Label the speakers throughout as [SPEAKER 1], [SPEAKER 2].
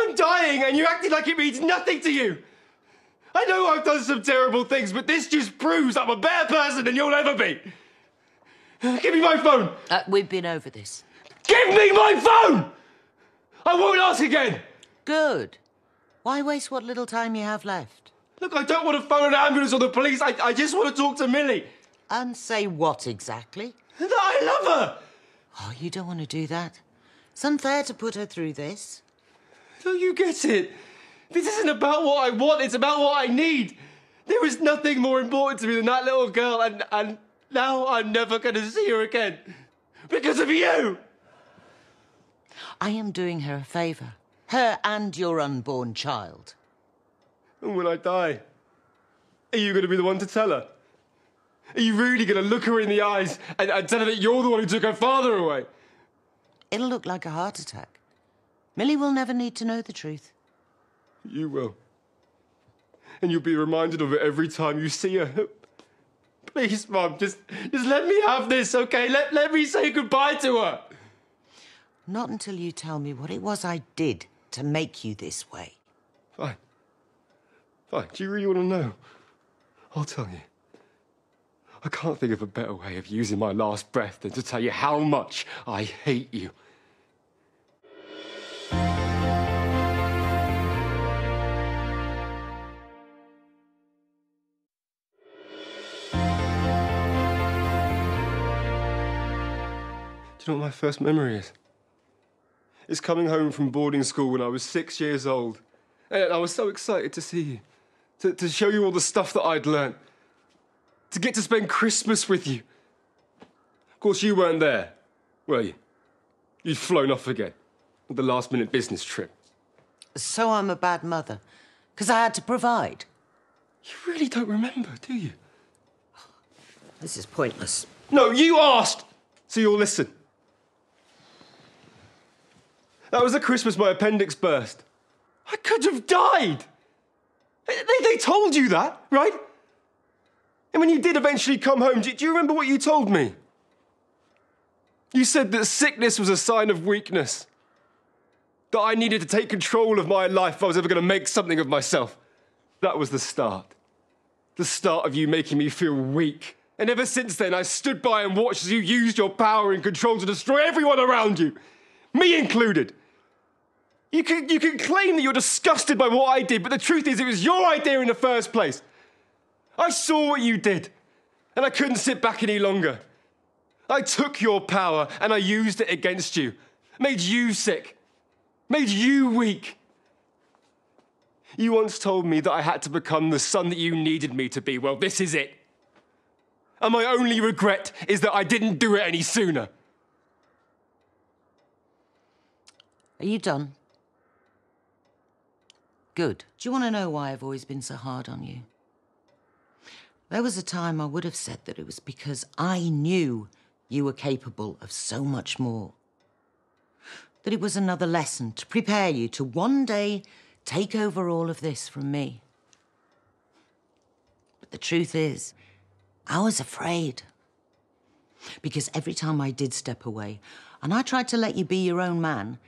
[SPEAKER 1] I'm dying and you're acting like it means nothing to you. I know I've done some terrible things, but this just proves I'm a better person than you'll ever be. Give me my phone.
[SPEAKER 2] We've been over this.
[SPEAKER 1] Give me my phone! I won't ask again.
[SPEAKER 2] Good. Why waste what little time you have left?
[SPEAKER 1] Look, I don't want to phone an ambulance or the police. I just want to talk to Millie.
[SPEAKER 2] And say what exactly?
[SPEAKER 1] That I love her.
[SPEAKER 2] Oh, you don't want to do that. It's unfair to put her through this.
[SPEAKER 1] Don't you get it? This isn't about what I want, it's about what I need. There is nothing more important to me than that little girl, and now I'm never going to see her again. Because of you!
[SPEAKER 2] I am doing her a favour. Her and your unborn child.
[SPEAKER 1] And when I die, are you going to be the one to tell her? Are you really going to look her in the eyes and tell her that you're the one who took her father away?
[SPEAKER 2] It'll look like a heart attack. Millie will never need to know the truth.
[SPEAKER 1] You will. And you'll be reminded of it every time you see her. Please, Mum, just let me have this, OK? Let me say goodbye to her.
[SPEAKER 2] Not until you tell me what it was I did to make you this way.
[SPEAKER 1] Fine. Fine. Do you really want to know? I'll tell you. I can't think of a better way of using my last breath than to tell you how much I hate you. Do you know what my first memory is? It's coming home from boarding school when I was 6 years old. And I was so excited to see you, to show you all the stuff that I'd learnt, to get to spend Christmas with you. Of course, you weren't there, were you? You'd flown off again with the last-minute business trip.
[SPEAKER 2] So I'm a bad mother, because I had to provide.
[SPEAKER 1] You really don't remember, do you?
[SPEAKER 2] This is pointless.
[SPEAKER 1] No, you asked, so you'll listen. That was the Christmas my appendix burst. I could have died. They told you that, right? And when you did eventually come home, do you remember what you told me? You said that sickness was a sign of weakness. That I needed to take control of my life if I was ever going to make something of myself. That was the start. The start of you making me feel weak. And ever since then, I stood by and watched as you used your power and control to destroy everyone around you. Me included. You can claim that you're disgusted by what I did, but the truth is it was your idea in the first place. I saw what you did, and I couldn't sit back any longer. I took your power and I used it against you. Made you sick. Made you weak. You once told me that I had to become the son that you needed me to be. Well, this is it. And my only regret is that I didn't do it any sooner.
[SPEAKER 2] Are you done? Good. Do you want to know why I've always been so hard on you? There was a time I would have said that it was because I knew you were capable of so much more. That it was another lesson to prepare you to one day take over all of this from me. But the truth is, I was afraid. Because every time I did step away and I tried to let you be your own man,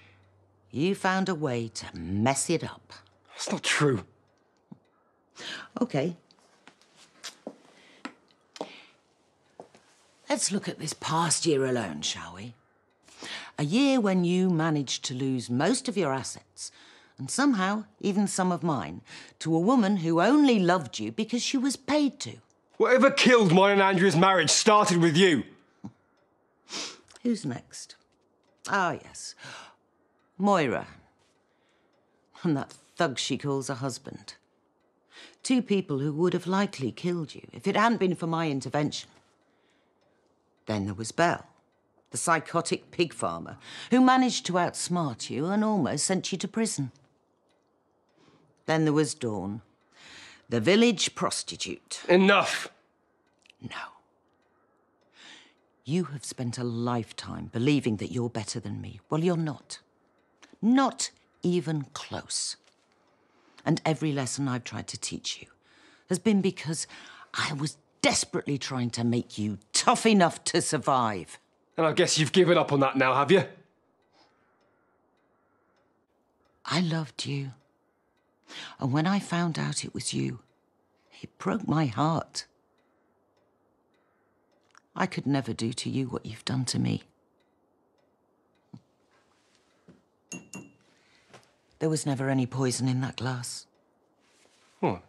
[SPEAKER 2] you found a way to mess it up.
[SPEAKER 1] That's not true.
[SPEAKER 2] OK. Let's look at this past year alone, shall we? A year when you managed to lose most of your assets, and somehow even some of mine, to a woman who only loved you because she was paid to.
[SPEAKER 1] Whatever killed mine and Andrea's marriage started with you.
[SPEAKER 2] Who's next? Ah, yes. Moira. And that thug she calls a husband. Two people who would have likely killed you if it hadn't been for my intervention. Then there was Belle, the psychotic pig farmer, who managed to outsmart you and almost sent you to prison. Then there was Dawn, the village prostitute.
[SPEAKER 1] Enough!
[SPEAKER 2] No. You have spent a lifetime believing that you're better than me. Well, you're not. Not even close. And every lesson I've tried to teach you has been because I was desperately trying to make you tough enough to survive.
[SPEAKER 1] And I guess you've given up on that now, have you?
[SPEAKER 2] I loved you. And when I found out it was you, it broke my heart. I could never do to you what you've done to me. There was never any poison in that glass.
[SPEAKER 1] What?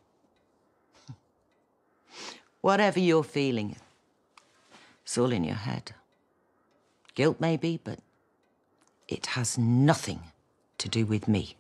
[SPEAKER 2] Whatever you're feeling, it's all in your head. Guilt maybe, but it has nothing to do with me.